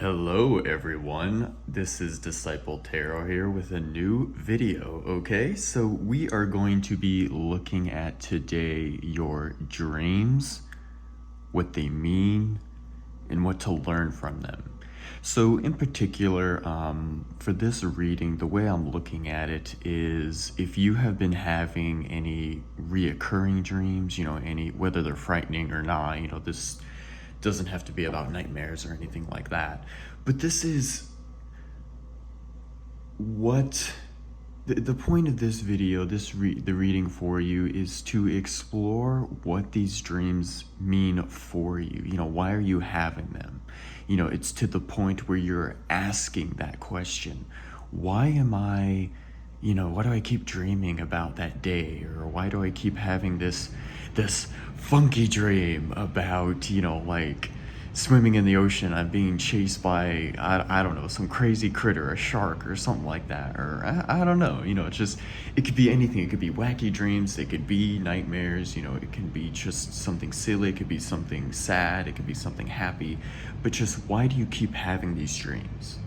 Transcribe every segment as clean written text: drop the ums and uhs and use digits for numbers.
Hello everyone, this is Disciple Tarot here with a new video, okay? So we are going to be looking at today your dreams, what they mean, and what to learn from them. So in particular, for this reading, the way I'm looking at it is if you have been having any reoccurring dreams, whether they're frightening or not, this doesn't have to be about nightmares or anything like that. But this is what the point of this video, the reading for you, is to explore what these dreams mean for you. Why are you having them? It's to the point where you're asking that question. Why do I keep dreaming about that day? Or why do I keep having this funky dream about, swimming in the ocean, I'm being chased by, I don't know, some crazy critter, a shark or something like that, or I don't know, it could be anything. It could be wacky dreams, it could be nightmares, it can be just something silly, it could be something sad, it could be something happy, but just why do you keep having these dreams?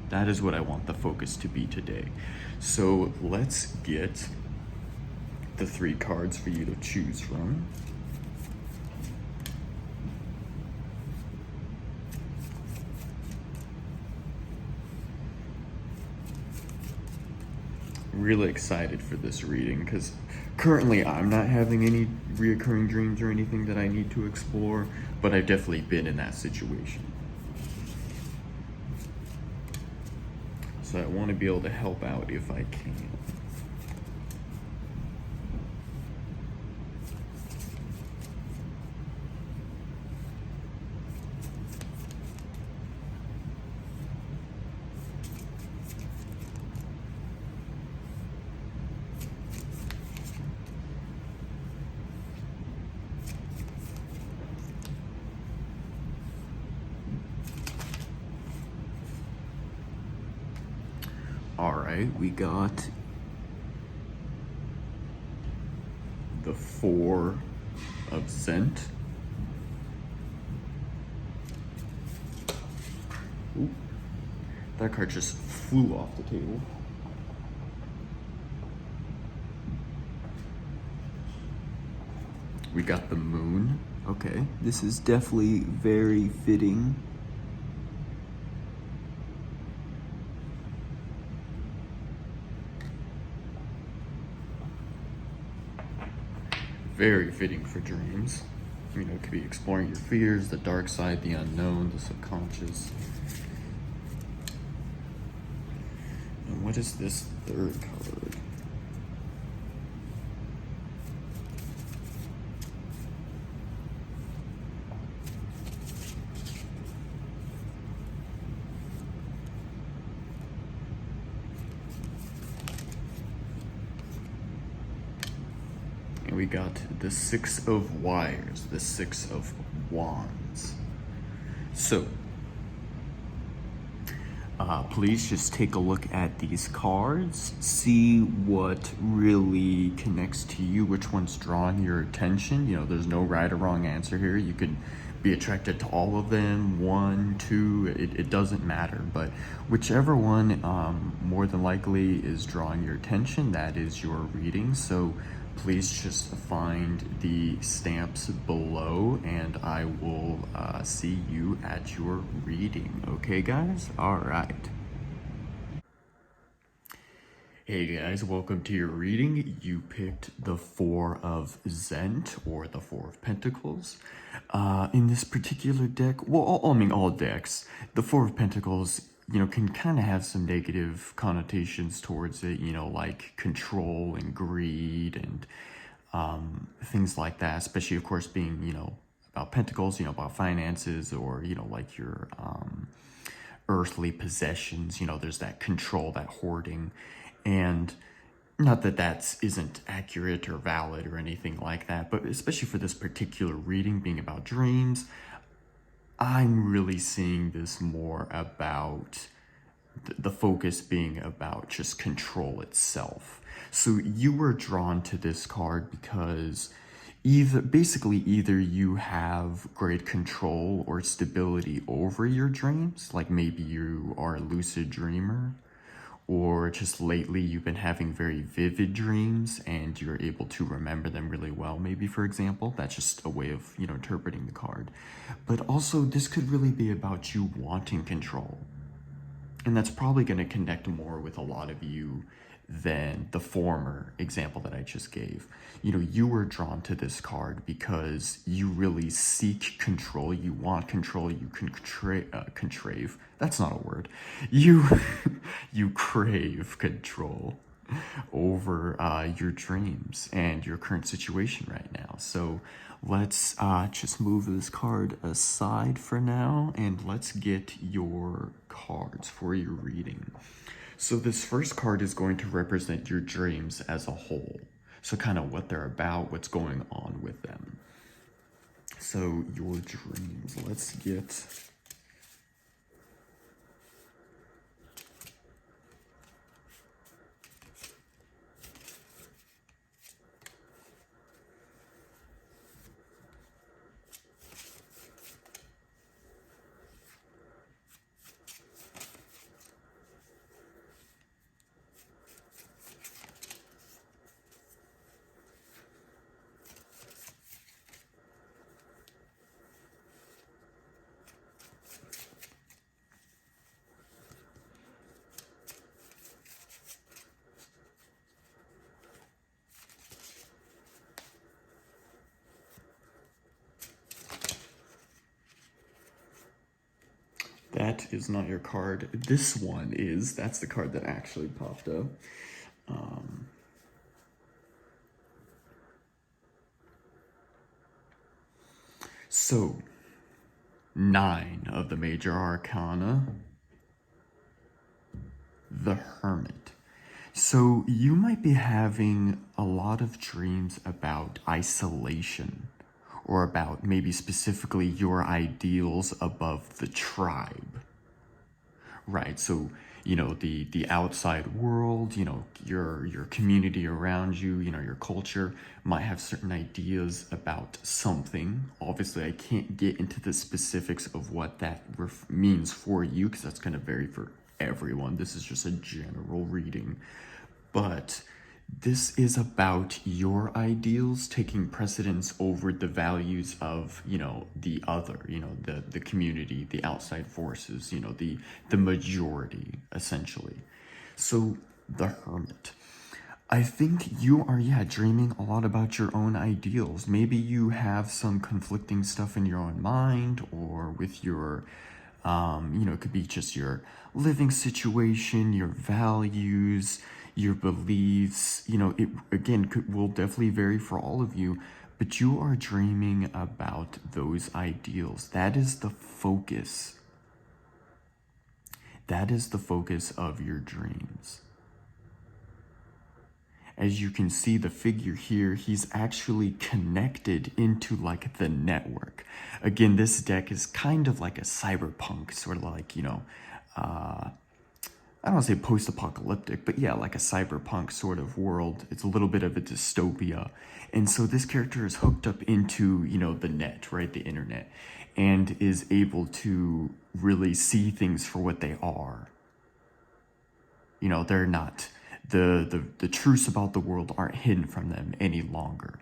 That is what I want the focus to be today. So let's get the 3 cards for you to choose from. Really excited for this reading because currently I'm not having any reoccurring dreams or anything that I need to explore, but I've definitely been in that situation. So I want to be able to help out if I can. All right, we got the 4 of Zent. Ooh, that card just flew off the table. We got the Moon. Okay, this is definitely very fitting. Very fitting for dreams. It could be exploring your fears, the dark side, the unknown, the subconscious. And what is this 3rd card? We got the 6 of Wires, the 6 of Wands. So, please just take a look at these cards, see what really connects to you, which one's drawing your attention. There's no right or wrong answer here. You could be attracted to all of them, 1, 2, it doesn't matter, but whichever one more than likely is drawing your attention, that is your reading. So please just find the stamps below and I will see you at your reading. Okay, guys? All right. Hey guys, welcome to your reading. You picked the 4 of Zent, or the 4 of Pentacles. In this particular deck, well, all decks, the 4 of Pentacles, can kind of have some negative connotations towards it, like control and greed and things like that, especially, of course, being, about Pentacles, about finances, or, like your earthly possessions. There's that control, that hoarding. And not that that isn't accurate or valid or anything like that, but especially for this particular reading being about dreams, I'm really seeing this more about the focus being about just control itself. So you were drawn to this card because either you have great control or stability over your dreams, like maybe you are a lucid dreamer, or just lately you've been having very vivid dreams and you're able to remember them really well, maybe, for example. That's just a way of, interpreting the card. But also, this could really be about you wanting control. And that's probably going to connect more with a lot of you than the former example that I just gave. You were drawn to this card because you really seek control. You want control. You can crave. That's not a word. You you crave control over your dreams and your current situation right now. So let's just move this card aside for now, and let's get your cards for your reading. So this first card is going to represent your dreams as a whole. So kind of what they're about, what's going on with them. So your dreams, let's get... That is not your card. This one is. That's the card that actually popped up. So, 9 of the major arcana. The Hermit. So you might be having a lot of dreams about isolation, or about maybe specifically your ideals above the tribe. Right, so the outside world, your community around you, your culture might have certain ideas about something. Obviously, I can't get into the specifics of what that means for you, because that's going to vary for everyone. This is just a general reading. But this is about your ideals taking precedence over the values of, the other, the community, the outside forces, the majority, essentially. So, the Hermit. I think you are, dreaming a lot about your own ideals. Maybe you have some conflicting stuff in your own mind, or with your, it could be just your living situation, your values, your beliefs. It again will definitely vary for all of you, but you are dreaming about those ideals. That is the focus. That is the focus of your dreams. As you can see, the figure here, he's actually connected into like the network. Again, this deck is kind of like a cyberpunk, sort of like, I don't want to say post-apocalyptic, but yeah, like a cyberpunk sort of world. It's a little bit of a dystopia. And so this character is hooked up into, the net, right? The internet, and is able to really see things for what they are. They're not, the truths about the world aren't hidden from them any longer.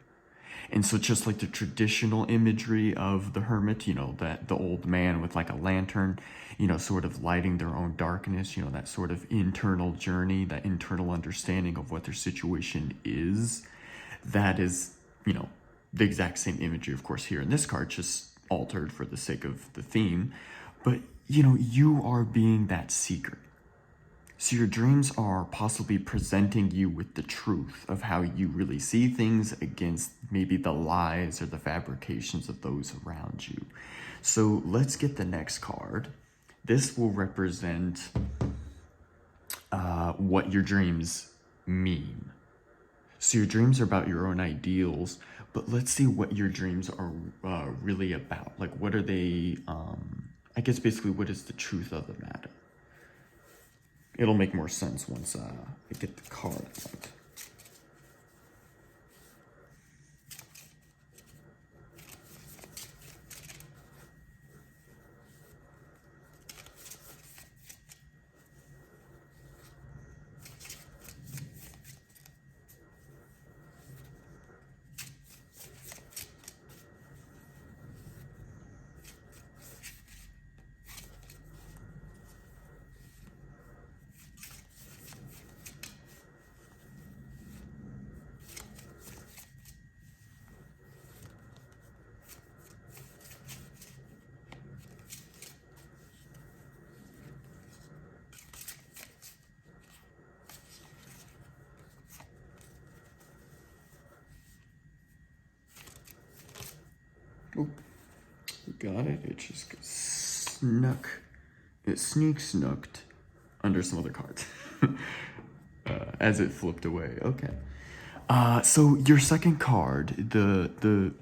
And so just like the traditional imagery of the hermit, that the old man with like a lantern, sort of lighting their own darkness, that sort of internal journey, that internal understanding of what their situation is, that is, the exact same imagery, of course, here in this card, just altered for the sake of the theme. But, you are being that seeker. So your dreams are possibly presenting you with the truth of how you really see things against maybe the lies or the fabrications of those around you. So let's get the next card. This will represent what your dreams mean. So your dreams are about your own ideals, but let's see what your dreams are really about. Like, what are they, I guess basically what is the truth of the matter? It'll make more sense once I get the card out. Oh, we got it. It just snuck. It snooked under some other cards as it flipped away. Okay. So your second card, the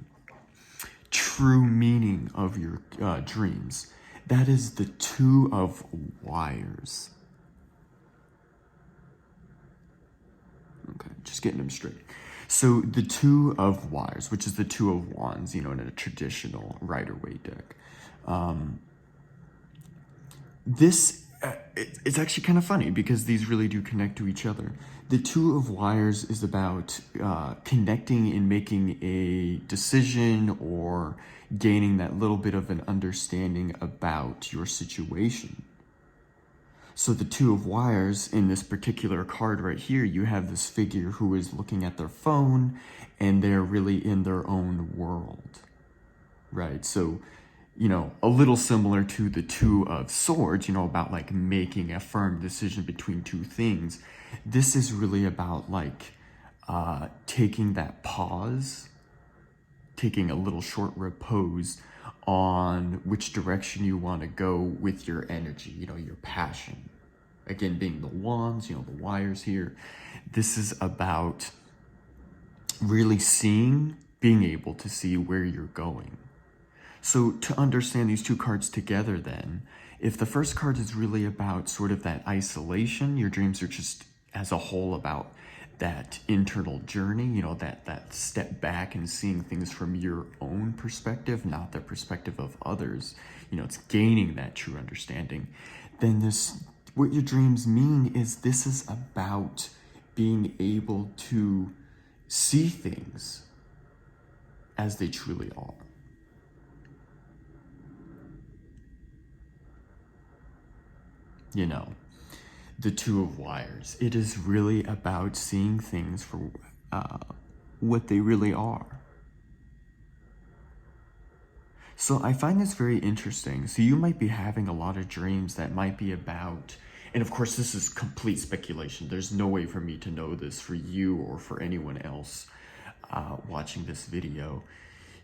true meaning of your dreams, that is the Two of Wires. Okay, just getting them straight. So the Two of Wires, which is the Two of Wands, in a traditional Rider-Waite deck. It's actually kind of funny because these really do connect to each other. The Two of Wires is about connecting and making a decision or gaining that little bit of an understanding about your situation. So the Two of Wires, in this particular card right here, you have this figure who is looking at their phone and they're really in their own world, right? So, a little similar to the Two of Swords, about like making a firm decision between two things. This is really about like taking that pause, taking a little short repose on which direction you want to go with your energy, your passion. Again, being the wands, the wires here. This is about really being able to see where you're going. So to understand these two cards together then, if the first card is really about sort of that isolation, your dreams are just as a whole about that internal journey, that step back and seeing things from your own perspective, not the perspective of others, it's gaining that true understanding. Then what your dreams mean is this is about being able to see things as they truly are. The Two of Wires. It is really about seeing things for what they really are. So I find this very interesting. So you might be having a lot of dreams that might be about, and of course this is complete speculation. There's no way for me to know this for you or for anyone else watching this video.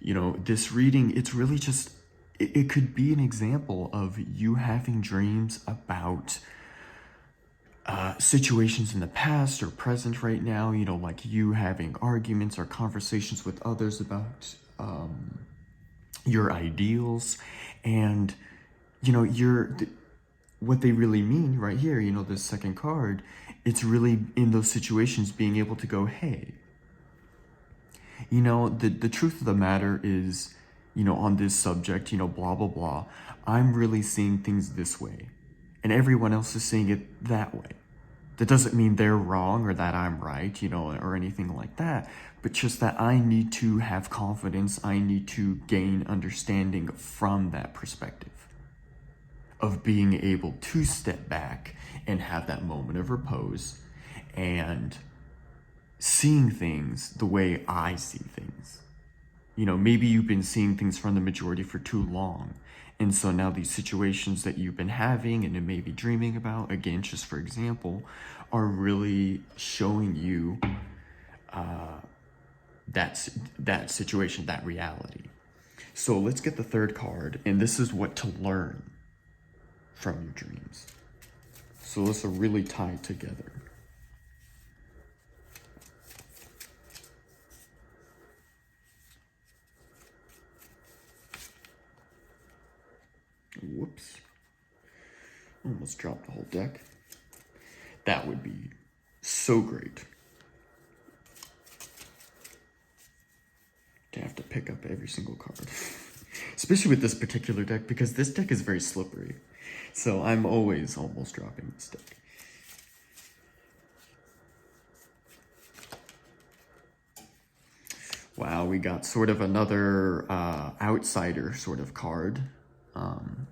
This reading, it's really just, it could be an example of you having dreams about situations in the past or present right now, like you having arguments or conversations with others about your ideals, and what they really mean right here, this second card, it's really in those situations being able to go, hey, the truth of the matter is, on this subject, blah, blah, blah, I'm really seeing things this way, and everyone else is seeing it that way. That doesn't mean they're wrong or that I'm right, or anything like that, but just that I need to have confidence, I need to gain understanding from that perspective of being able to step back and have that moment of repose and seeing things the way I see things. Maybe you've been seeing things from the majority for too long. And so now these situations that you've been having and maybe dreaming about, again, just for example, are really showing you that situation, that reality. So let's get the third card, and this is what to learn from your dreams. So let's really tie it together. Whoops. Almost dropped the whole deck. That would be so great to have to pick up every single card. Especially with this particular deck, because this deck is very slippery. So I'm always almost dropping this deck. Wow, we got sort of another outsider sort of card.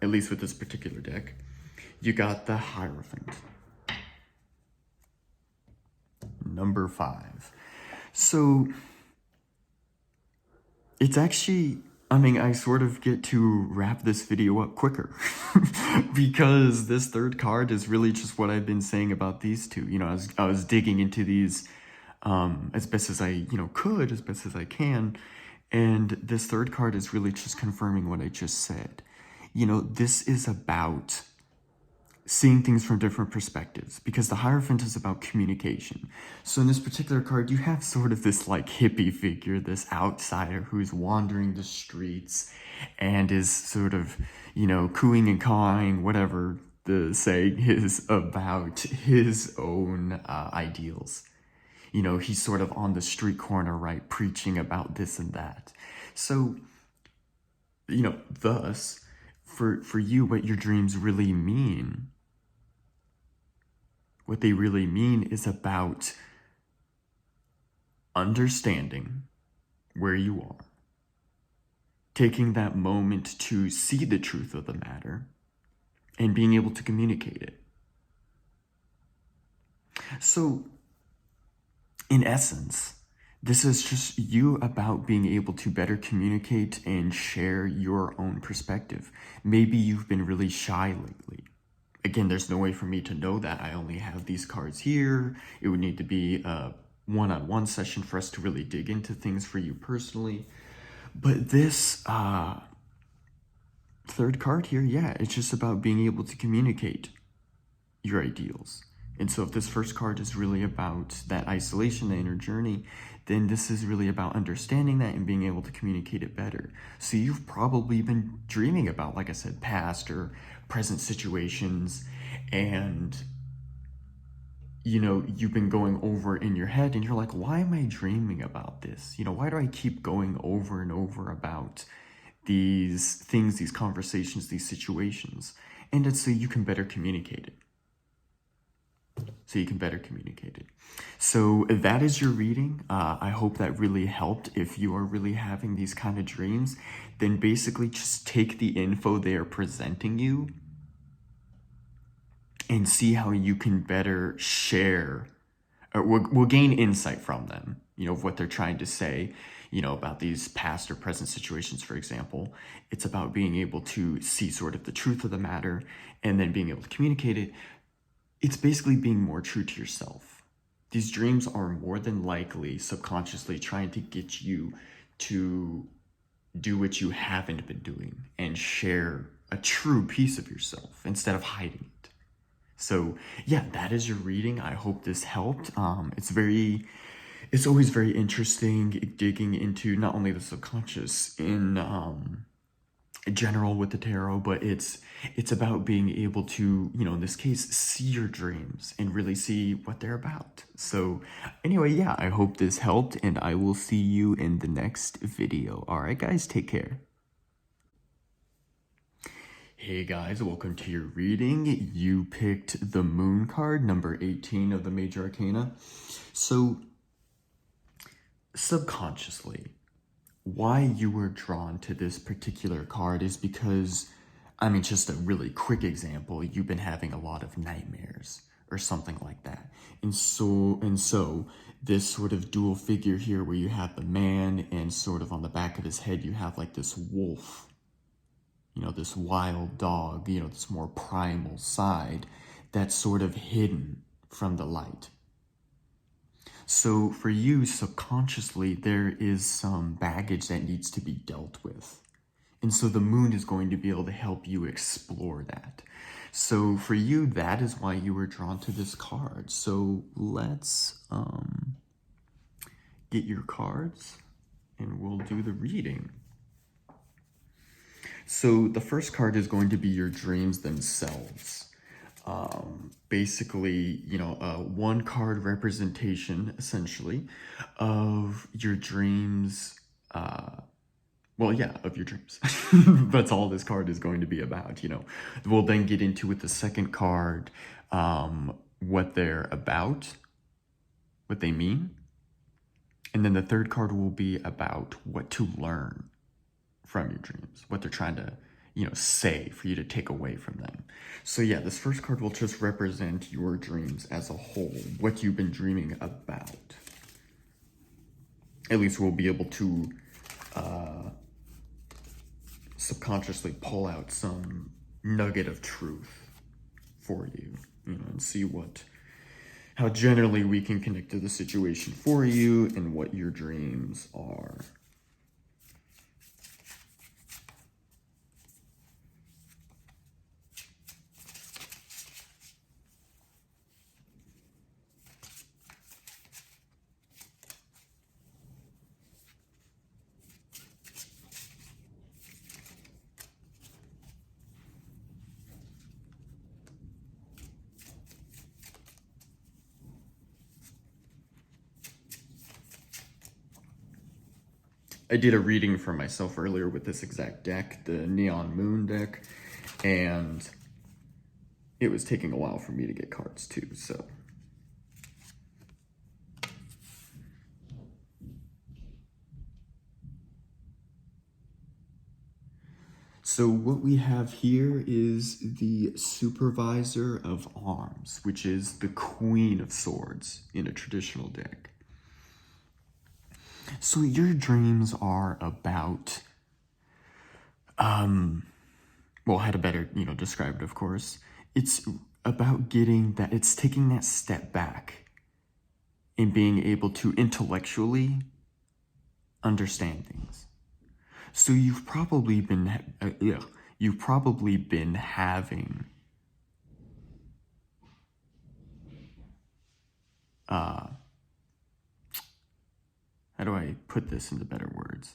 At least with this particular deck. You got the Hierophant. Number 5. So it's actually, I sort of get to wrap this video up quicker because this third card is really just what I've been saying about these two. I was digging into these as best as I could, as best as I can, And this third card is really just confirming what I just said. This is about seeing things from different perspectives, because the Hierophant is about communication. So in this particular card, you have sort of this like hippie figure, this outsider who's wandering the streets and is sort of, cooing and cawing, whatever the saying is, about his own ideals. He's sort of on the street corner, right, preaching about this and that. So, thus, for you, what your dreams really mean, what they really mean is about understanding where you are, taking that moment to see the truth of the matter, and being able to communicate it. So, in essence, this is just you about being able to better communicate and share your own perspective. Maybe you've been really shy lately. Again, there's no way for me to know that. I only have these cards here. It would need to be a one-on-one session for us to really dig into things for you personally. But this third card here, yeah, it's just about being able to communicate your ideals. And so if this first card is really about that isolation, the inner journey, then this is really about understanding that and being able to communicate it better. So you've probably been dreaming about, like I said, past or present situations, and you've been going over in your head and you're like, why am I dreaming about this? Why do I keep going over and over about these things, these conversations, these situations? And it's so you can better communicate it. So that is your reading. I hope that really helped. If you are really having these kind of dreams, then basically just take the info they are presenting you and see how you can better share, or we'll gain insight from them, of what they're trying to say, about these past or present situations, for example. It's about being able to see sort of the truth of the matter and then being able to communicate it. It's basically being more true to yourself. These dreams are more than likely subconsciously trying to get you to do what you haven't been doing and share a true piece of yourself instead of hiding it. So yeah, that is your reading. I hope this helped. It's always very interesting digging into not only the subconscious in general with the tarot, but it's about being able to, in this case, see your dreams and really see what they're about. So anyway, yeah, I hope this helped, and I will see you in the next video. All right, guys, take care. Hey guys, welcome to your reading. You picked the Moon card, number 18 of the Major Arcana. So, subconsciously, why you were drawn to this particular card is because, just a really quick example, you've been having a lot of nightmares or something like that. And so this sort of dual figure here where you have the man and sort of on the back of his head you have like this wolf, this wild dog, this more primal side that's sort of hidden from the light. So for you, subconsciously, there is some baggage that needs to be dealt with. And so the moon is going to be able to help you explore that. So for you, that is why you were drawn to this card. So let's get your cards and we'll do the reading. So the first card is going to be your dreams themselves. Basically, one card representation, essentially, of your dreams. Of your dreams. That's all this card is going to be about, We'll then get into with the second card, what they're about, what they mean. And then the third card will be about what to learn from your dreams, what they're trying to, say for you to take away from them. So yeah, this first card will just represent your dreams as a whole, what you've been dreaming about. At least we'll be able to subconsciously pull out some nugget of truth for you, and see how generally we can connect to the situation for you and what your dreams are. I did a reading for myself earlier with this exact deck, the Neon Moon deck, and it was taking a while for me to get cards too, so. So what we have here is the Supervisor of Arms, which is the Queen of Swords in a traditional deck. So your dreams are about, well, how to better, describe it, of course. It's about it's taking that step back and being able to intellectually understand things. So you've probably been having how do I put this into better words?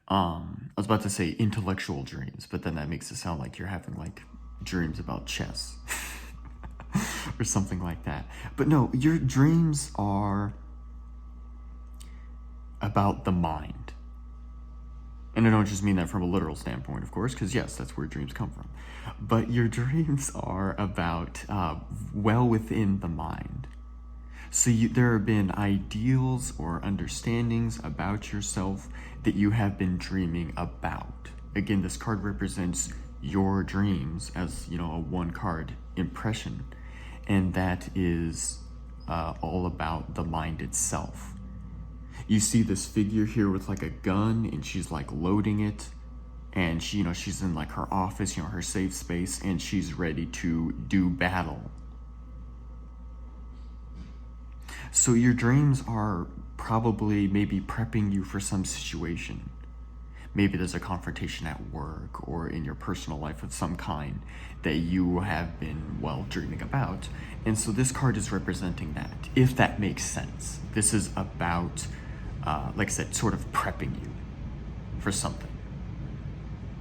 I was about to say intellectual dreams, but then that makes it sound like you're having like dreams about chess or something like that. But no, your dreams are about the mind. And I don't just mean that from a literal standpoint, of course, because yes, that's where dreams come from. But your dreams are about well within the mind. So there have been ideals or understandings about yourself that you have been dreaming about. Again, this card represents your dreams as, a one card impression. And that is all about the mind itself. You see this figure here with like a gun, and she's like loading it, and she's in like her office, her safe space, and she's ready to do battle. So your dreams are probably maybe prepping you for some situation. Maybe there's a confrontation at work or in your personal life of some kind that you have been, dreaming about. And so this card is representing that, if that makes sense. This is about, like I said, sort of prepping you for something.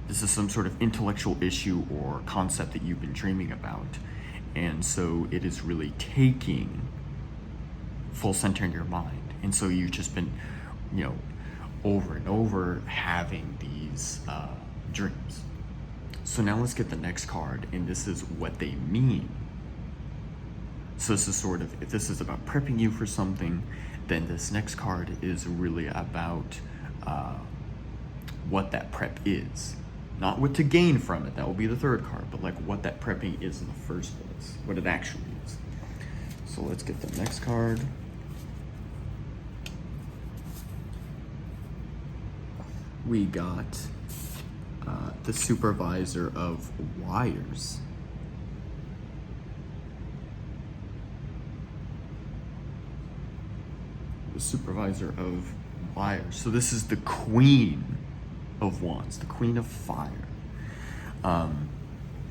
This is some sort of intellectual issue or concept that you've been dreaming about. And so it is really taking full center in your mind. And so you've just been, over and over having these dreams. So now let's get the next card, and this is what they mean. So this is if this is about prepping you for something, then this next card is really about what that prep is. Not what to gain from it, that will be the third card, but like what that prepping is in the first place, what it actually is. So let's get the next card. We got the Supervisor of Wires. The Supervisor of Wires. So this is the Queen of Wands, the Queen of Fire.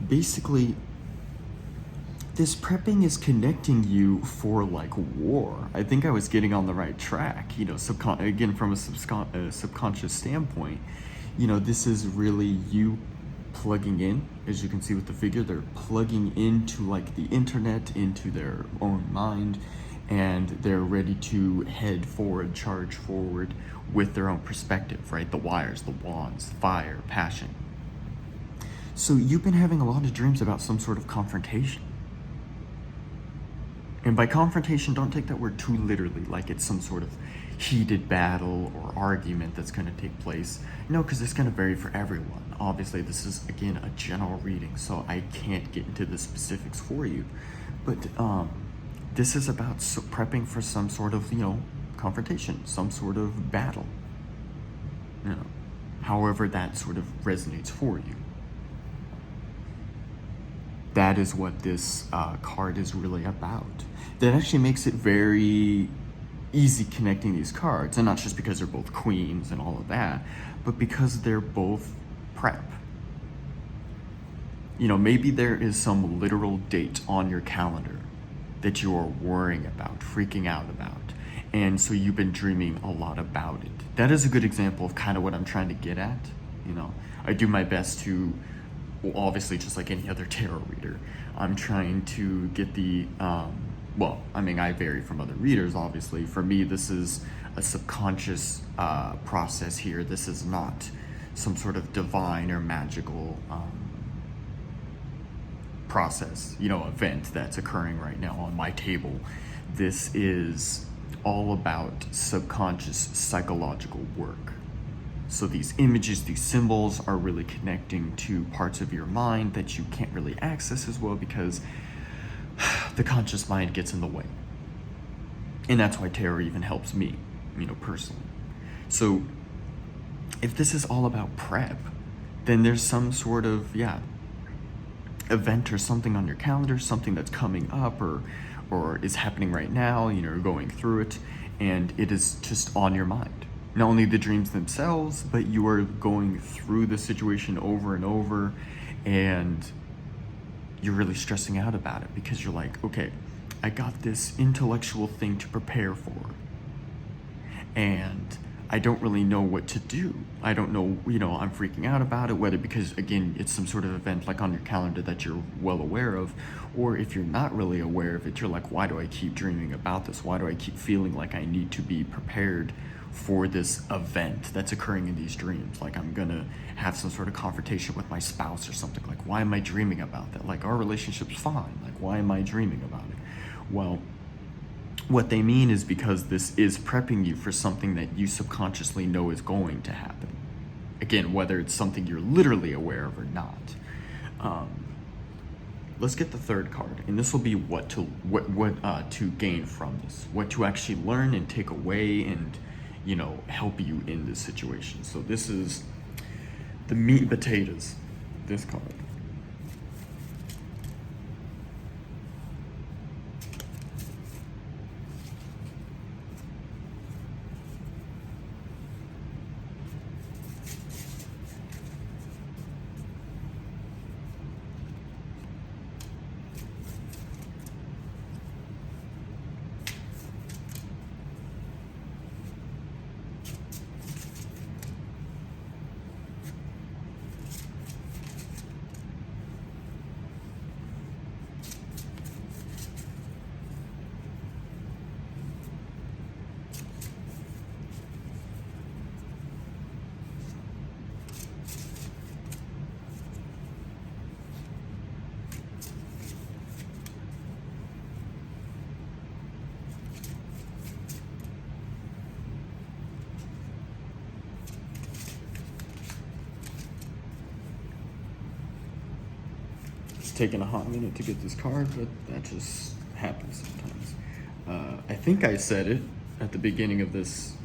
Basically, this prepping is connecting you for like war. I think I was getting on the right track, again, from a subconscious standpoint. This is really you plugging in, as you can see with the figure, they're plugging into like the internet, into their own mind, and they're ready to head forward, charge forward with their own perspective, right? The wires, the wands, fire, passion. So you've been having a lot of dreams about some sort of confrontation. And by confrontation, don't take that word too literally, like it's some sort of heated battle or argument that's going to take place. No, because it's going to vary for everyone. Obviously, this is, again, a general reading, so I can't get into the specifics for you. But this is about prepping for some sort of, confrontation, some sort of battle. However that sort of resonates for you. That is what this card is really about. That actually makes it very easy connecting these cards, and not just because they're both queens and all of that, but because they're both prep. Maybe there is some literal date on your calendar that you are worrying about, freaking out about, and so you've been dreaming a lot about it. That is a good example of kind of what I'm trying to get at. I do my best to, obviously, just like any other tarot reader, I'm trying to get the, I vary from other readers, obviously. For me, this is a subconscious process here. This is not some sort of divine or magical process, event that's occurring right now on my table. This is all about subconscious psychological work. So these images, these symbols are really connecting to parts of your mind that you can't really access as well because the conscious mind gets in the way. And that's why tarot even helps me, personally. So if this is all about prep, then there's some sort of, event or something on your calendar, something that's coming up or is happening right now, you're going through it, and it is just on your mind. Not only the dreams themselves, but you are going through the situation over and over, and you're really stressing out about it because you're like, okay, I got this intellectual thing to prepare for, and I don't really know what to do. I don't know, I'm freaking out about it, whether because, again, it's some sort of event like on your calendar that you're well aware of, or if you're not really aware of it, you're like, why do I keep dreaming about this? Why do I keep feeling like I need to be prepared for this event that's occurring in these dreams? Like I'm gonna have some sort of confrontation with my spouse or something. Like, why am I dreaming about that? Like, our relationship's fine. Like, why am I dreaming about it? Well, what they mean is because this is prepping you for something that you subconsciously know is going to happen. Again, whether it's something you're literally aware of or not. Let's get the third card, and this will be what to gain from this, what to actually learn and take away, and help you in this situation. So this is the meat and potatoes. This card. Taking a hot minute to get this card, but that just happens sometimes. I think I said it at the beginning of this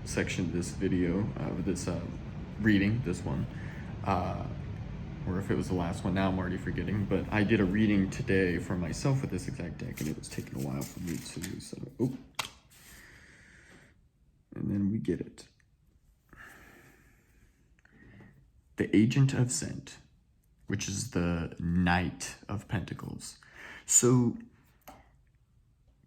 section, this video, this reading, this one, or if it was the last one, now I'm already forgetting, but I did a reading today for myself with this exact deck, and it was taking a while for me to, so, and then we get it. The Agent of Scent, which is the Knight of Pentacles. So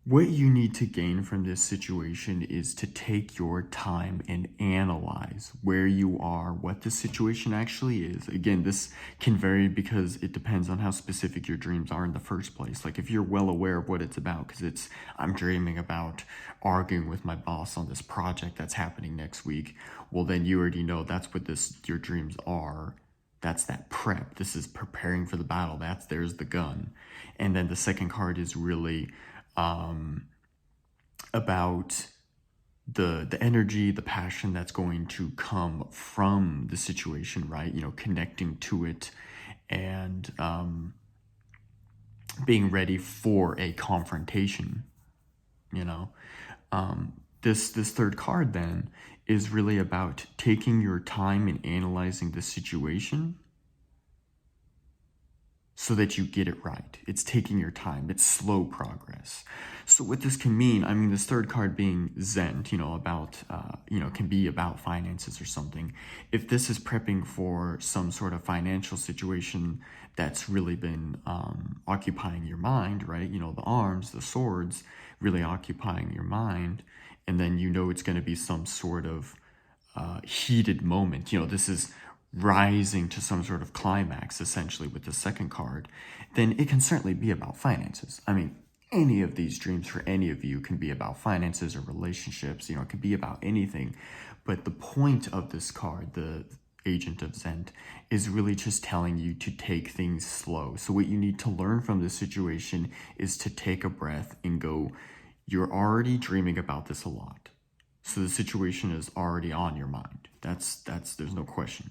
what you need to gain from this situation is to take your time and analyze where you are, what the situation actually is. Again, this can vary because it depends on how specific your dreams are in the first place. Like if you're well aware of what it's about, because I'm dreaming about arguing with my boss on this project that's happening next week, well then you already know that's what your dreams are. That's that prep. This is preparing for the battle. There's the gun. And then the second card is really about the energy, the passion that's going to come from the situation, right? Connecting to it and being ready for a confrontation, This third card then is really about taking your time and analyzing the situation so that you get it right. It's taking your time. It's slow progress. So what this can mean, this third card being Zen, about, can be about finances or something. If this is prepping for some sort of financial situation that's really been occupying your mind, right? The arms, the swords really occupying your mind. And then it's going to be some sort of heated moment. This is rising to some sort of climax, essentially, with the second card. Then it can certainly be about finances. any of these dreams for any of you can be about finances or relationships. It could be about anything. But the point of this card, the Agent of Zend, is really just telling you to take things slow. So what you need to learn from this situation is to take a breath and go, you're already dreaming about this a lot. So the situation is already on your mind. There's no question.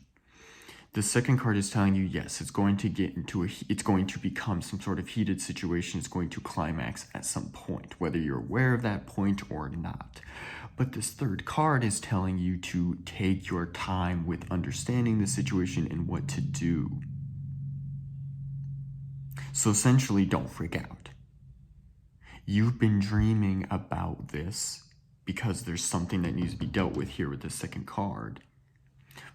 The second card is telling you, yes, it's going to become some sort of heated situation. It's going to climax at some point, whether you're aware of that point or not. But this third card is telling you to take your time with understanding the situation and what to do. So essentially, don't freak out. You've been dreaming about this because there's something that needs to be dealt with here with the second card.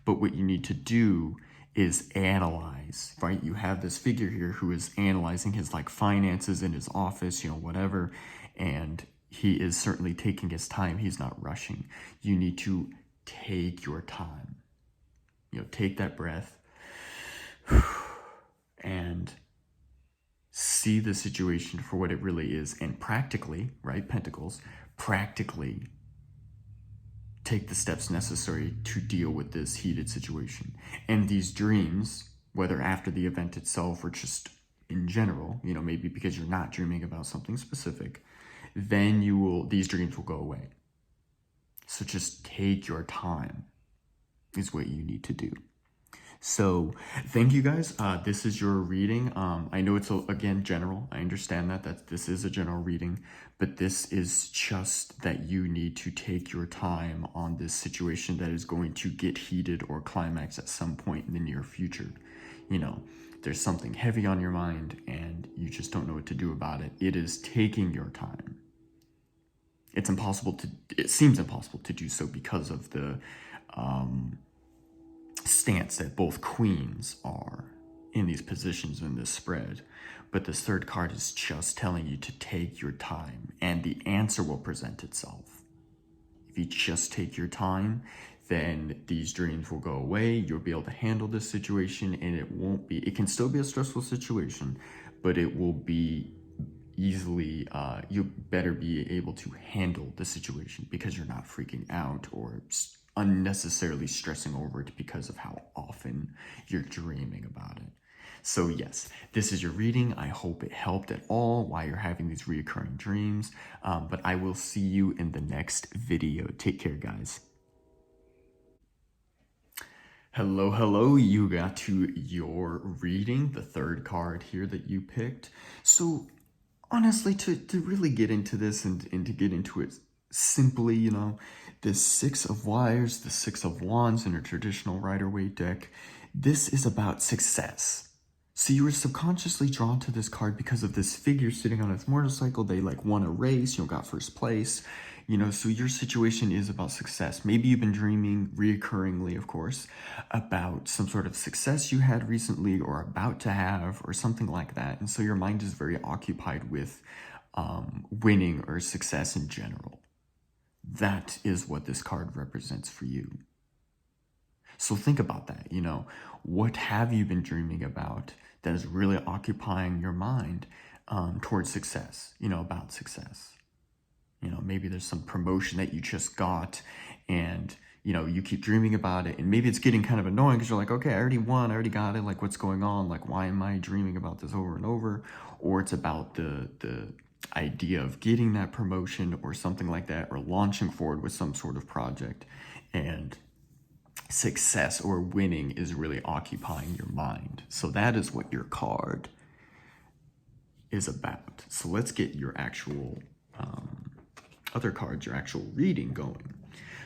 But what you need to do is analyze, right? You have this figure here who is analyzing his finances in his office, whatever, and he is certainly taking his time. He's not rushing. You need to take your time. Take that breath and see the situation for what it really is, and practically, right, Pentacles, practically take the steps necessary to deal with this heated situation. And these dreams, whether after the event itself or just in general, maybe because you're not dreaming about something specific, then these dreams will go away. So just take your time is what you need to do. So thank you guys. This is your reading. I know it's again general. I understand that this is a general reading, but this is just that you need to take your time on this situation that is going to get heated or climax at some point in the near future. There's something heavy on your mind and you just don't know what to do about it. It is taking your time. It seems impossible to do so because of the stance that both queens are in these positions in this spread. But this third card is just telling you to take your time and the answer will present itself. If you just take your time, then these dreams will go away. You'll be able to handle this situation, and it can still be a stressful situation, but it will be easily, you better be able to handle the situation because you're not freaking out or unnecessarily stressing over it because of how often you're dreaming about it. So yes, this is your reading. I hope it helped at all while you're having these reoccurring dreams. But I will see you in the next video. Take care, guys. Hello, you got to your reading, the third card here that you picked. So honestly, to really get into this and to get into it simply, the Six of Wires, the Six of Wands in a traditional Rider-Waite deck, this is about success. So you were subconsciously drawn to this card because of this figure sitting on his motorcycle. They won a race, got first place, so your situation is about success. Maybe you've been dreaming reoccurringly, of course, about some sort of success you had recently or about to have or something like that. And so your mind is very occupied with winning or success in general. That is what this card represents for you. So think about that, what have you been dreaming about that is really occupying your mind towards success, about success. Maybe there's some promotion that you just got and, you keep dreaming about it, and maybe it's getting kind of annoying because you're like, okay, I already won, I already got it, what's going on? Why am I dreaming about this over and over? Or it's about the idea of getting that promotion or something like that, or launching forward with some sort of project, and success or winning is really occupying your mind. So that is what your card is about. So let's get your actual other cards, your actual reading going.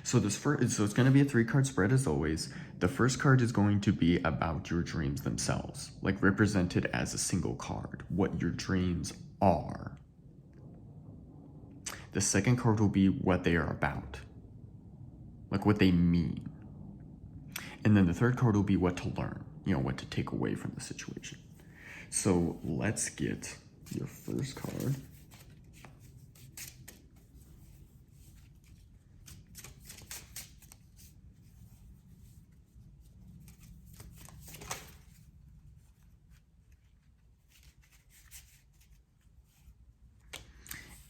So it's going to be a 3-card spread as always. The first card is going to be about your dreams themselves, represented as a single card, what your dreams are. The second card will be what they are about, what they mean. And then the third card will be what to learn, what to take away from the situation. So let's get your first card.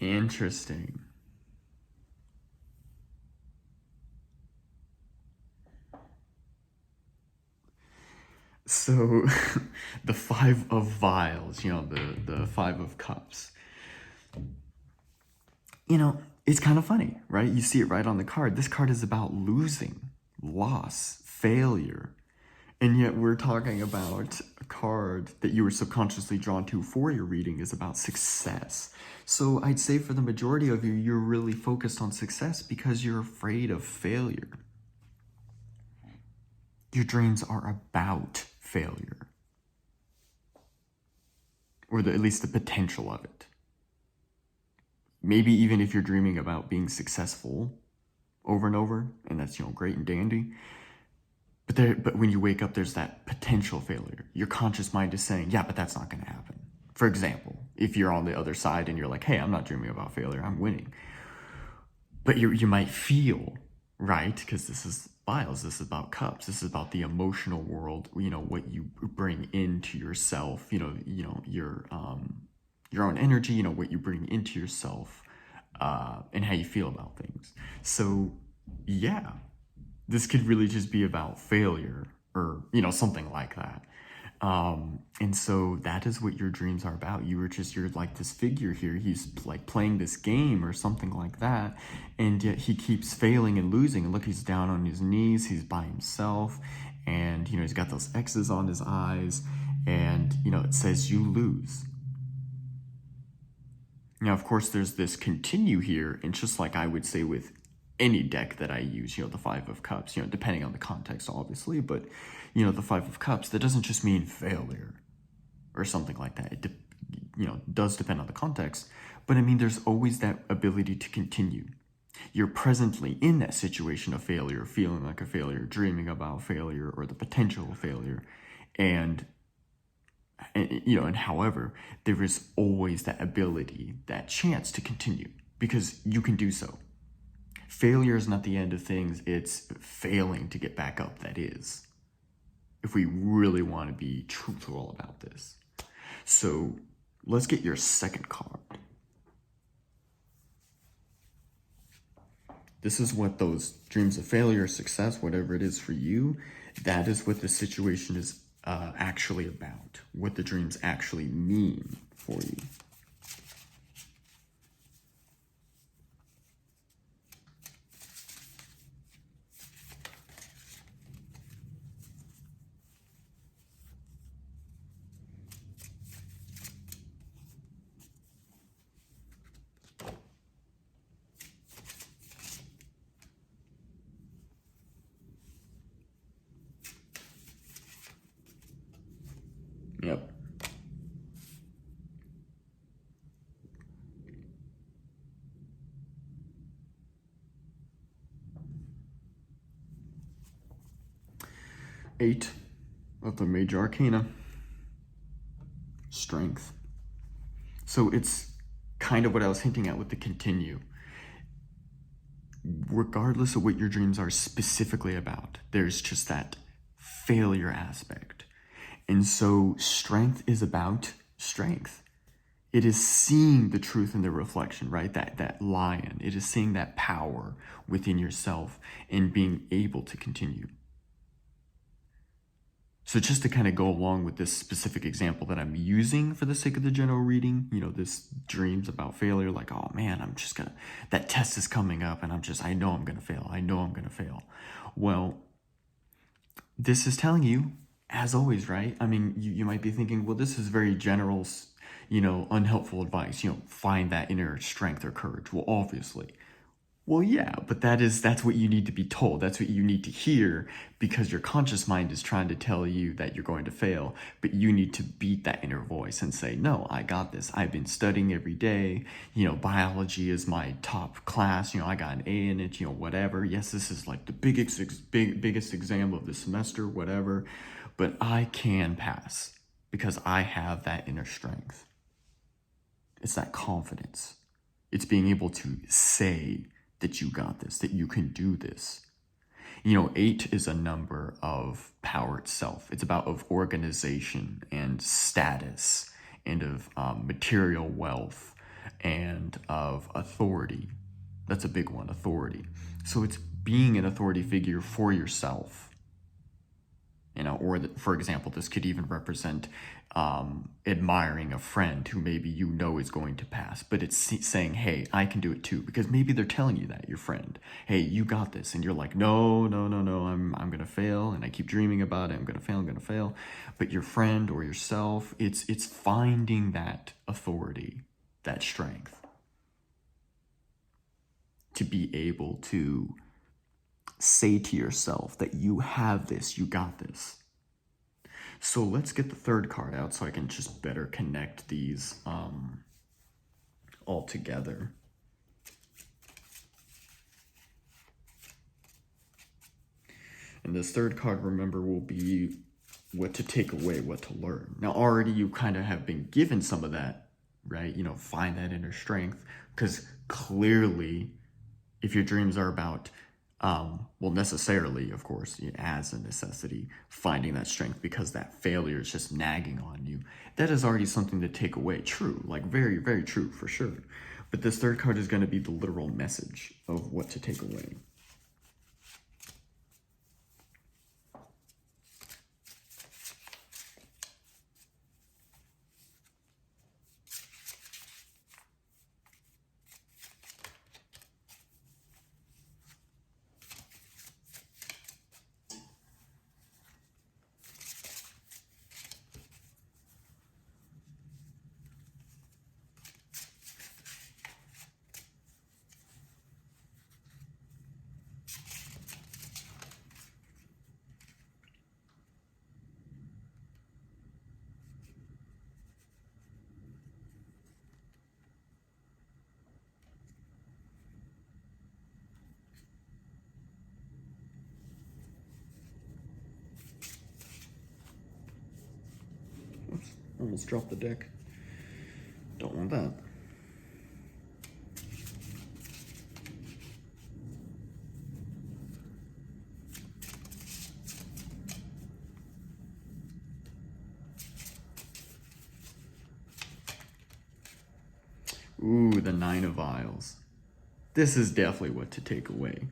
Interesting. So the Five of Vials, the Five of Cups. It's kind of funny, right? You see it right on the card. This card is about losing, loss, failure. And yet we're talking about a card that you were subconsciously drawn to for your reading is about success. So I'd say for the majority of you, you're really focused on success because you're afraid of failure. Your dreams are about failure. Or at least the potential of it. Maybe even if you're dreaming about being successful over and over, and that's, great and dandy. But when you wake up, there's that potential failure. Your conscious mind is saying, yeah, but that's not going to happen. For example, if you're on the other side and you're like, hey, I'm not dreaming about failure, I'm winning. But you might feel, right? Because this is vials, this is about cups, this is about the emotional world, what you bring into yourself, your own energy, what you bring into yourself, and how you feel about things. So, yeah. This could really just be about failure or, something like that. And so that is what your dreams are about. You're like this figure here. He's like playing this game or something like that. And yet he keeps failing and losing. And look, he's down on his knees. He's by himself. And, he's got those X's on his eyes. And, it says you lose. Now, of course, there's this continue here. And just like I would say with any deck that I use, the Five of Cups, depending on the context, obviously, but, the Five of Cups, that doesn't just mean failure or something like that. It, does depend on the context, but I mean, there's always that ability to continue. You're presently in that situation of failure, feeling like a failure, dreaming about failure or the potential of failure, and however, there is always that ability, that chance to continue, because you can do so. Failure is not the end of things, it's failing to get back up that is. If we really want to be truthful about this. So let's get your second card. This is what those dreams of failure, success, whatever it is for you, that is what the situation is actually about. What the dreams actually mean for you. Yep. Eight of the major arcana. Strength. So it's kind of what I was hinting at with the continue. Regardless of what your dreams are specifically about, there's just that failure aspect. And so strength is about strength. It is seeing the truth in the reflection, right? That lion. It is seeing that power within yourself and being able to continue. So just to kind of go along with this specific example that I'm using for the sake of the general reading, this dreams about failure, like, oh man, that test is coming up and I know I'm going to fail. I know I'm going to fail. Well, this is telling you, as always, right? I mean, you might be thinking, well, this is very general, unhelpful advice, find that inner strength or courage. Well, obviously. Well, yeah, but that's what you need to be told. That's what you need to hear, because your conscious mind is trying to tell you that you're going to fail, but you need to beat that inner voice and say, no, I got this. I've been studying every day. Biology is my top class. I got an A in it, whatever. Yes, this is like the biggest exam of the semester, whatever, but I can pass because I have that inner strength. It's that confidence. It's being able to say that you got this, that you can do this. 8 is a number of power itself. It's of organization and status and of material wealth and of authority. That's a big one, authority. So it's being an authority figure for yourself. Or for example, this could even represent admiring a friend who maybe is going to pass, but it's saying, hey, I can do it too, because maybe they're telling you that, your friend, hey, you got this, and you're like, no, I'm gonna fail, and I keep dreaming about it, I'm gonna fail. But your friend or yourself, it's finding that authority, that strength, to be able to say to yourself that you have this, you got this. So let's get the third card out so I can just better connect these all together. And this third card, remember, will be what to take away, what to learn. Now, already you kind of have been given some of that, right? Find that inner strength, because clearly, if your dreams are about necessarily, of course, as a necessity, finding that strength because that failure is just nagging on you, that is already something to take away. True, like very, very true, for sure. But this third card is going to be the literal message of what to take away. Oops, almost dropped the deck. Don't want that. Ooh, the Nine of Vials. This is definitely what to take away.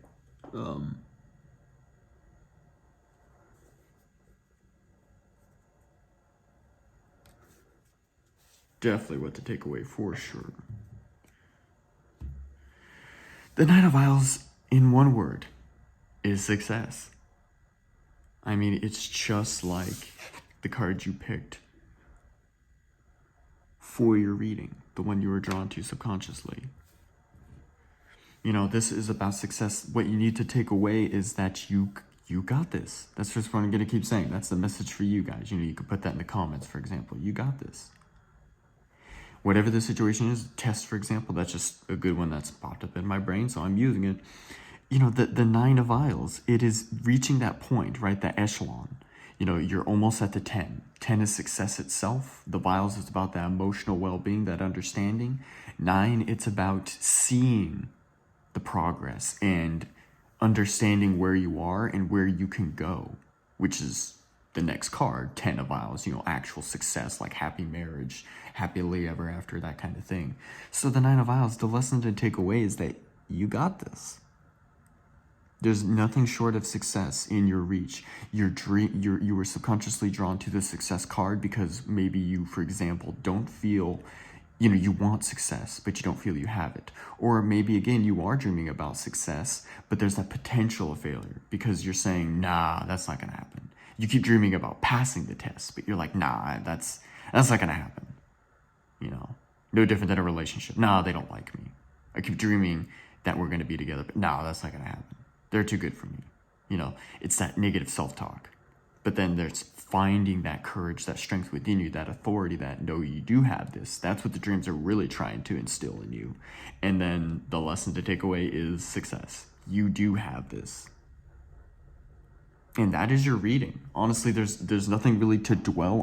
Definitely what to take away, for sure. The Nine of Vials, in one word, is success. I mean, it's just like the card you picked for your reading, the one you were drawn to subconsciously. This is about success. What you need to take away is that you got this. That's just what I'm going to keep saying. That's the message for you guys. You could put that in the comments, for example. You got this. Whatever the situation is, test, for example, that's just a good one that's popped up in my brain, so I'm using it. The Nine of Vials, it is reaching that point, right? That echelon. You're almost at the 10. 10 is success itself. The Vials is about that emotional well-being, that understanding. 9, it's about seeing the progress and understanding where you are and where you can go, which is the next card, 10 of Vials, actual success, like happy marriage, happily ever after, that kind of thing. So the 9 of Vials, the lesson to take away is that you got this. There's nothing short of success in your reach. You were subconsciously drawn to the success card because maybe you, for example, don't feel, you want success, but you don't feel you have it. Or maybe, again, you are dreaming about success, but there's that potential of failure because you're saying, nah, that's not gonna happen. You keep dreaming about passing the test, but you're like, nah, that's not gonna happen. No different than a relationship. Nah, they don't like me. I keep dreaming that we're gonna be together, but nah, that's not gonna happen. They're too good for me. It's that negative self-talk. But then there's finding that courage, that strength within you, that authority, that no, you do have this. That's what the dreams are really trying to instill in you. And then the lesson to take away is success. You do have this. And that is your reading. Honestly, there's nothing really to dwell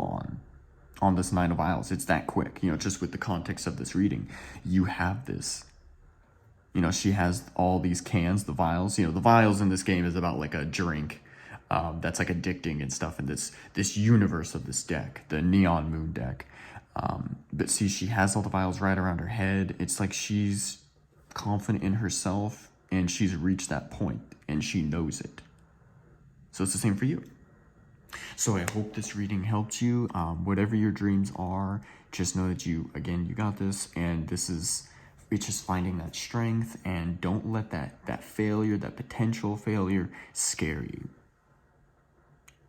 on this 9 of Vials. It's that quick, just with the context of this reading. You have this. She has all these cans, the vials. The vials in this game is about like a drink that's like addicting and stuff in this universe of this deck, the Neon Moon deck. But see, she has all the vials right around her head. It's like she's confident in herself and she's reached that point and she knows it. So it's the same for you. So I hope this reading helped you. Whatever your dreams are, just know that you got this, and it's just finding that strength, and don't let that failure, that potential failure, scare you.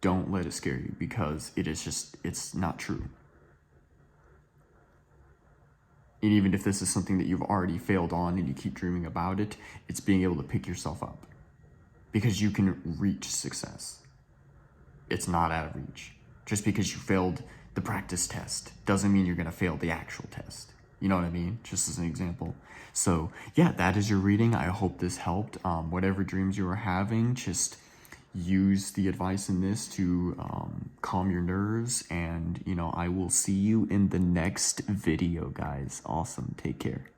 Don't let it scare you, because it's not true. And even if this is something that you've already failed on and you keep dreaming about it, it's being able to pick yourself up, because you can reach success. It's not out of reach. Just because you failed the practice test doesn't mean you're going to fail the actual test. You know what I mean? Just as an example. So yeah, that is your reading. I hope this helped. Whatever dreams you are having, just use the advice in this to calm your nerves. And, I will see you in the next video, guys. Awesome. Take care.